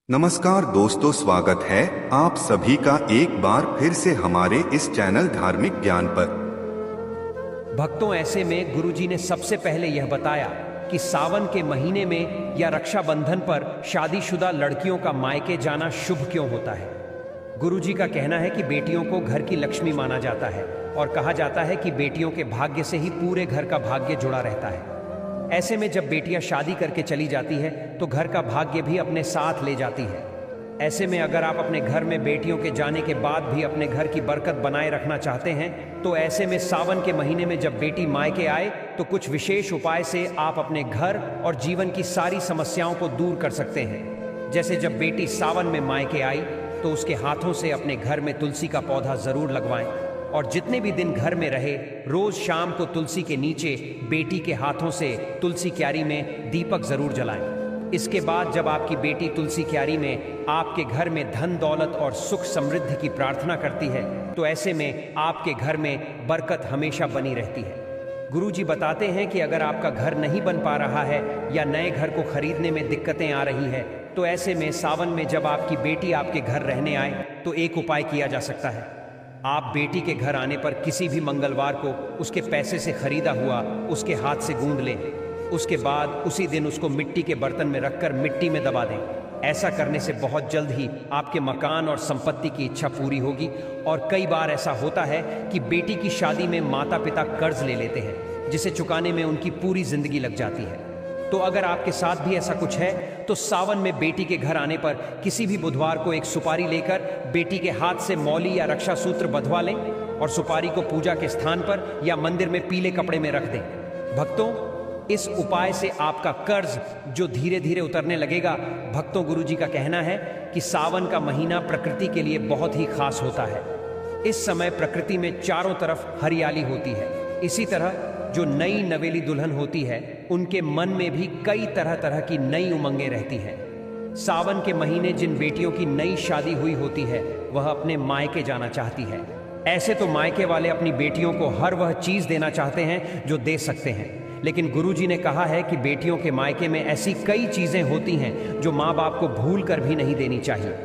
नमस्कार दोस्तों, स्वागत है आप सभी का एक बार फिर से हमारे इस चैनल धार्मिक ज्ञान पर। भक्तों, ऐसे में गुरुजी ने सबसे पहले यह बताया कि सावन के महीने में या रक्षाबंधन पर शादीशुदा लड़कियों का मायके जाना शुभ क्यों होता है। गुरुजी का कहना है कि बेटियों को घर की लक्ष्मी माना जाता है और कहा जाता है कि बेटियों के भाग्य से ही पूरे घर का भाग्य जुड़ा रहता है। ऐसे में जब बेटियां शादी करके चली जाती है तो घर का भाग्य भी अपने साथ ले जाती है। ऐसे में अगर आप अपने घर में बेटियों के जाने के बाद भी अपने घर की बरकत बनाए रखना चाहते हैं तो ऐसे में सावन के महीने में जब बेटी मायके आए तो कुछ विशेष उपाय से आप अपने घर और जीवन की सारी समस्याओं को दूर कर सकते हैं। जैसे जब बेटी सावन में मायके आई तो उसके हाथों से अपने घर में तुलसी का पौधा जरूर लगवाएं और जितने भी दिन घर में रहे रोज शाम को तुलसी के नीचे बेटी के हाथों से तुलसी क्यारी में दीपक जरूर जलाएं। इसके बाद जब आपकी बेटी तुलसी क्यारी में आपके घर में धन दौलत और सुख समृद्धि की प्रार्थना करती है तो ऐसे में आपके घर में बरकत हमेशा बनी रहती है। गुरुजी बताते हैं कि अगर आपका घर नहीं बन पा रहा है या नए घर को खरीदने में दिक्कतें आ रही हैं तो ऐसे में सावन में जब आपकी बेटी आपके घर रहने आए तो एक उपाय किया जा सकता है। आप बेटी के घर आने पर किसी भी मंगलवार को उसके पैसे से खरीदा हुआ उसके हाथ से गूंद लें। उसके बाद उसी दिन उसको मिट्टी के बर्तन में रखकर मिट्टी में दबा दें। ऐसा करने से बहुत जल्द ही आपके मकान और संपत्ति की इच्छा पूरी होगी। और कई बार ऐसा होता है कि बेटी की शादी में माता पिता कर्ज ले लेते हैं जिसे चुकाने में उनकी पूरी जिंदगी लग जाती है। तो अगर आपके साथ भी ऐसा कुछ है तो सावन में बेटी के घर आने पर किसी भी बुधवार को एक सुपारी लेकर बेटी के हाथ से मौली या रक्षा सूत्र बंधवा लें और सुपारी को पूजा के स्थान पर या मंदिर में पीले कपड़े में रख दें। भक्तों, इस उपाय से आपका कर्ज जो धीरे धीरे उतरने लगेगा। भक्तों, गुरुजी का कहना है कि सावन का महीना प्रकृति के लिए बहुत ही खास होता है। इस समय प्रकृति में चारों तरफ हरियाली होती है। इसी तरह जो नई नवेली दुल्हन होती है उनके मन में भी कई तरह तरह की नई उमंगें रहती हैं। सावन के महीने जिन बेटियों की नई शादी हुई होती है वह अपने मायके जाना चाहती है। ऐसे तो मायके वाले अपनी बेटियों को हर वह चीज देना चाहते हैं जो दे सकते हैं, लेकिन गुरुजी ने कहा है कि बेटियों के मायके में ऐसी कई चीजें होती हैं जो माँ बाप को भूल कर भी नहीं देनी चाहिए।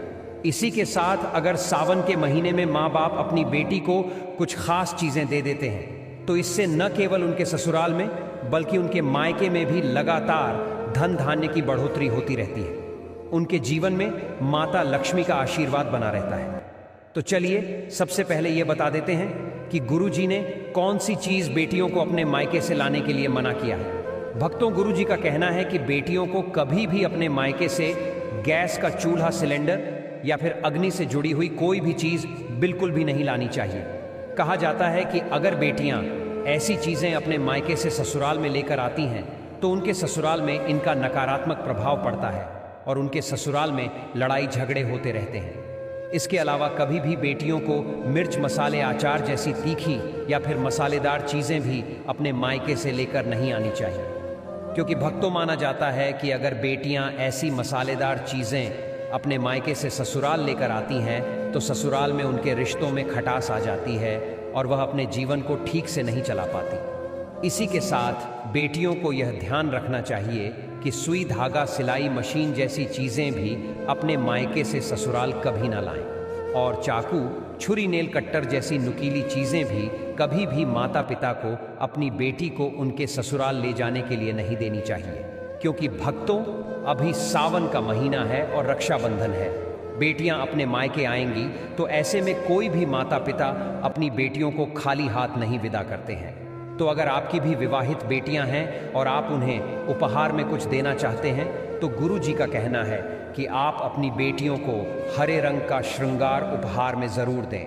इसी के साथ अगर सावन के महीने में माँ बाप अपनी बेटी को कुछ खास चीजें दे देते हैं तो इससे न केवल उनके ससुराल में बल्कि उनके मायके में भी लगातार धन धान्य की बढ़ोतरी होती रहती है। उनके जीवन में माता लक्ष्मी का आशीर्वाद बना रहता है। तो चलिए सबसे पहले ये बता देते हैं कि गुरुजी ने कौन सी चीज बेटियों को अपने मायके से लाने के लिए मना किया है। भक्तों, गुरुजी का कहना है कि बेटियों को कभी भी अपने मायके से गैस का चूल्हा, सिलेंडर या फिर अग्नि से जुड़ी हुई कोई भी चीज बिल्कुल भी नहीं लानी चाहिए। कहा जाता है कि अगर बेटियां ऐसी चीजें अपने मायके से ससुराल में लेकर आती हैं तो उनके ससुराल में इनका नकारात्मक प्रभाव पड़ता है और उनके ससुराल में लड़ाई झगड़े होते रहते हैं। इसके अलावा कभी भी बेटियों को मिर्च, मसाले, अचार जैसी तीखी या फिर मसालेदार चीजें भी अपने मायके से लेकर नहीं आनी चाहिए, क्योंकि भक्तों माना जाता है कि अगर बेटियां ऐसी मसालेदार चीजें अपने मायके से ससुराल लेकर आती हैं तो ससुराल में उनके रिश्तों में खटास आ जाती है और वह अपने जीवन को ठीक से नहीं चला पाती। इसी के साथ बेटियों को यह ध्यान रखना चाहिए कि सुई, धागा, सिलाई मशीन जैसी चीज़ें भी अपने मायके से ससुराल कभी ना लाएं और चाकू, छुरी, नेल कट्टर जैसी नुकीली चीज़ें भी कभी भी माता पिता को अपनी बेटी को उनके ससुराल ले जाने के लिए नहीं देनी चाहिए, क्योंकि भक्तों अभी सावन का महीना है और रक्षाबंधन है। बेटियां अपने मायके आएंगी तो ऐसे में कोई भी माता पिता अपनी बेटियों को खाली हाथ नहीं विदा करते हैं। तो अगर आपकी भी विवाहित बेटियां हैं और आप उन्हें उपहार में कुछ देना चाहते हैं तो गुरुजी का कहना है कि आप अपनी बेटियों को हरे रंग का श्रृंगार उपहार में जरूर दें।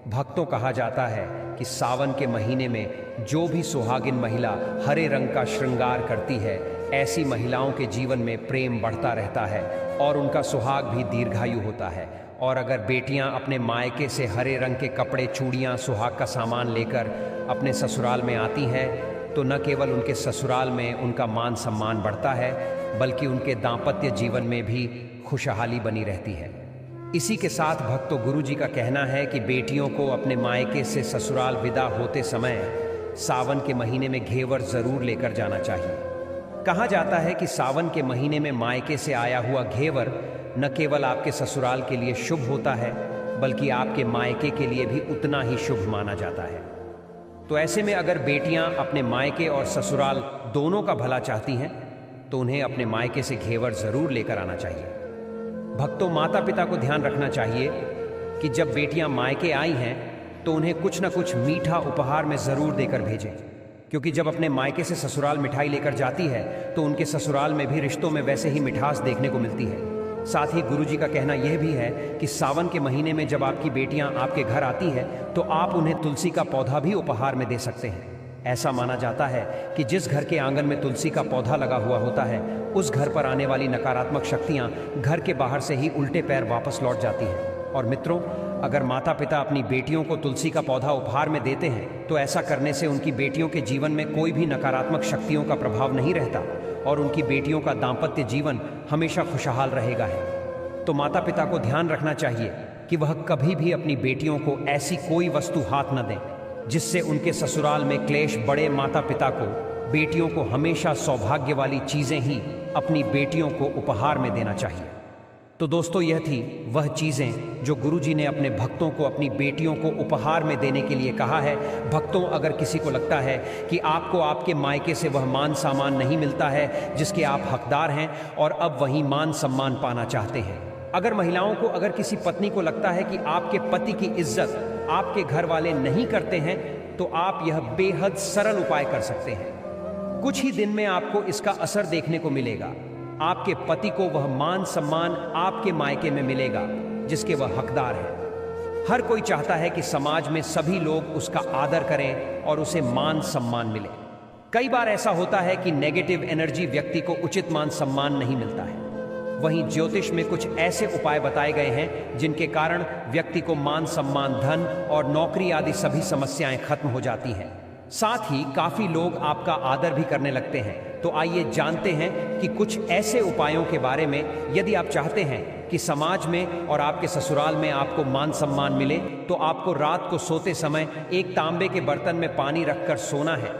भक्तों, कहा जाता है कि सावन के महीने में जो भी सुहागिन महिला हरे रंग का श्रृंगार करती है ऐसी महिलाओं के जीवन में प्रेम बढ़ता रहता है और उनका सुहाग भी दीर्घायु होता है। और अगर बेटियां अपने मायके से हरे रंग के कपड़े, चूड़ियां, सुहाग का सामान लेकर अपने ससुराल में आती हैं तो न केवल उनके ससुराल में उनका मान सम्मान बढ़ता है बल्कि उनके दाम्पत्य जीवन में भी खुशहाली बनी रहती है। इसी के साथ भक्तों, गुरुजी का कहना है कि बेटियों को अपने मायके से ससुराल विदा होते समय सावन के महीने में घेवर जरूर लेकर जाना चाहिए। कहा जाता है कि सावन के महीने में मायके से आया हुआ घेवर न केवल आपके ससुराल के लिए शुभ होता है, बल्कि आपके मायके के लिए भी उतना ही शुभ माना जाता है। तो ऐसे में अगर बेटियां अपने मायके और ससुराल दोनों का भला चाहती हैं, तो उन्हें अपने मायके से घेवर जरूर लेकर आना चाहिए। भक्तों, माता पिता को ध्यान रखना चाहिए कि जब बेटियां मायके आई हैं तो उन्हें कुछ न कुछ मीठा उपहार में जरूर देकर भेजें, क्योंकि जब अपने मायके से ससुराल मिठाई लेकर जाती है तो उनके ससुराल में भी रिश्तों में वैसे ही मिठास देखने को मिलती है। साथ ही गुरुजी का कहना यह भी है कि सावन के महीने में जब आपकी बेटियां आपके घर आती हैं तो आप उन्हें तुलसी का पौधा भी उपहार में दे सकते हैं। ऐसा माना जाता है कि जिस घर के आंगन में तुलसी का पौधा लगा हुआ होता है, उस घर पर आने वाली नकारात्मक शक्तियां घर के बाहर से ही उल्टे पैर वापस लौट जाती हैं। और मित्रों, अगर माता पिता अपनी बेटियों को तुलसी का पौधा उपहार में देते हैं तो ऐसा करने से उनकी बेटियों के जीवन में कोई भी नकारात्मक शक्तियों का प्रभाव नहीं रहता और उनकी बेटियों का दाम्पत्य जीवन हमेशा खुशहाल रहेगा है। तो माता पिता को ध्यान रखना चाहिए कि वह कभी भी अपनी बेटियों को ऐसी कोई वस्तु हाथ न दें जिससे उनके ससुराल में क्लेश बढ़े। माता पिता को बेटियों को हमेशा सौभाग्य वाली चीजें ही अपनी बेटियों को उपहार में देना चाहिए। तो दोस्तों, यह थी वह चीजें जो गुरुजी ने अपने भक्तों को अपनी बेटियों को उपहार में देने के लिए कहा है। भक्तों, अगर किसी को लगता है कि आपको आपके मायके से वह मान सम्मान नहीं मिलता है जिसके आप हकदार हैं और अब वही मान सम्मान पाना चाहते हैं, अगर महिलाओं को, अगर किसी पत्नी को लगता है कि आपके पति की इज्जत आपके घर वाले नहीं करते हैं, तो आप यह बेहद सरल उपाय कर सकते हैं। कुछ ही दिन में आपको इसका असर देखने को मिलेगा। आपके पति को वह मान सम्मान आपके मायके में मिलेगा जिसके वह हकदार है। हर कोई चाहता है कि समाज में सभी लोग उसका आदर करें और उसे मान सम्मान मिले। कई बार ऐसा होता है कि नेगेटिव एनर्जी व्यक्ति को उचित मान सम्मान नहीं मिलता है। वहीं ज्योतिष में कुछ ऐसे उपाय बताए गए हैं जिनके कारण व्यक्ति को मान सम्मान, धन और नौकरी आदि सभी समस्याएं खत्म हो जाती हैं। साथ ही काफी लोग आपका आदर भी करने लगते हैं। तो आइए जानते हैं कि कुछ ऐसे उपायों के बारे में। यदि आप चाहते हैं कि समाज में और आपके ससुराल में आपको मान सम्मान मिले, तो आपको रात को सोते समय एक तांबे के बर्तन में पानी रखकर सोना है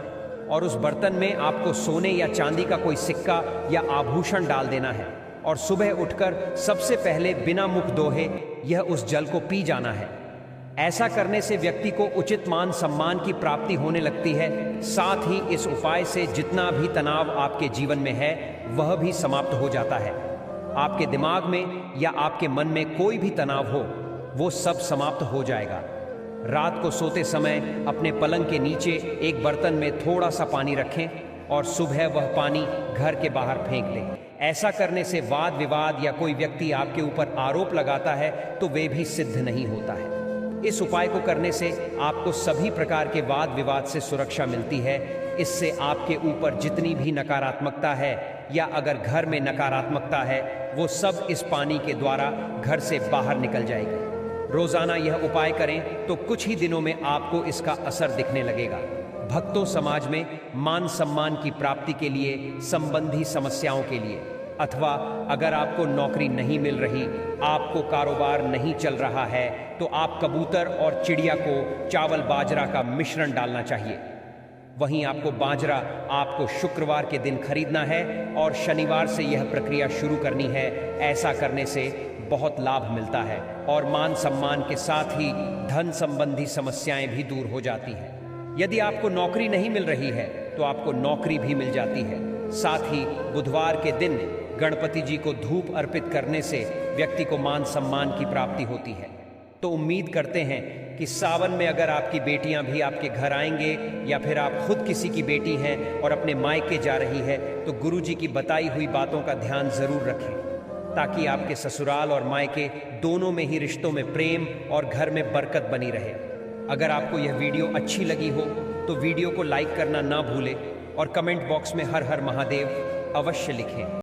और उस बर्तन में आपको सोने या चांदी का कोई सिक्का या आभूषण डाल देना है और सुबह उठकर सबसे पहले बिना मुख धोए यह उस जल को पी जाना है। ऐसा करने से व्यक्ति को उचित मान सम्मान की प्राप्ति होने लगती है। साथ ही इस उपाय से जितना भी तनाव आपके जीवन में है वह भी समाप्त हो जाता है। आपके दिमाग में या आपके मन में कोई भी तनाव हो, वो सब समाप्त हो जाएगा। रात को सोते समय अपने पलंग के नीचे एक बर्तन में थोड़ा सा पानी रखें और सुबह वह पानी घर के बाहर फेंक दें। ऐसा करने से वाद विवाद या कोई व्यक्ति आपके ऊपर आरोप लगाता है तो वे भी सिद्ध नहीं होता है। इस उपाय को करने से आपको सभी प्रकार के वाद विवाद से सुरक्षा मिलती है। इससे आपके ऊपर जितनी भी नकारात्मकता है या अगर घर में नकारात्मकता है, वो सब इस पानी के द्वारा घर से बाहर निकल जाएगी। रोजाना यह उपाय करें तो कुछ ही दिनों में आपको इसका असर दिखने लगेगा। भक्तों, समाज में मान सम्मान की प्राप्ति के लिए, संबंधी समस्याओं के लिए, अथवा अगर आपको नौकरी नहीं मिल रही, आपको कारोबार नहीं चल रहा है, तो आप कबूतर और चिड़िया को चावल बाजरा का मिश्रण डालना चाहिए। वहीं आपको बाजरा आपको शुक्रवार के दिन खरीदना है और शनिवार से यह प्रक्रिया शुरू करनी है। ऐसा करने से बहुत लाभ मिलता है और मान सम्मान के साथ ही धन संबंधी समस्याएं भी दूर हो जाती हैं। यदि आपको नौकरी नहीं मिल रही है तो आपको नौकरी भी मिल जाती है। साथ ही बुधवार के दिन गणपति जी को धूप अर्पित करने से व्यक्ति को मान सम्मान की प्राप्ति होती है। तो उम्मीद करते हैं कि सावन में अगर आपकी बेटियां भी आपके घर आएंगे या फिर आप खुद किसी की बेटी हैं और अपने मायके जा रही है, तो गुरुजी की बताई हुई बातों का ध्यान जरूर रखें, ताकि आपके ससुराल और मायके दोनों में ही रिश्तों में प्रेम और घर में बरकत बनी रहे। अगर आपको यह वीडियो अच्छी लगी हो तो वीडियो को लाइक करना ना भूलें और कमेंट बॉक्स में हर हर महादेव अवश्य लिखें।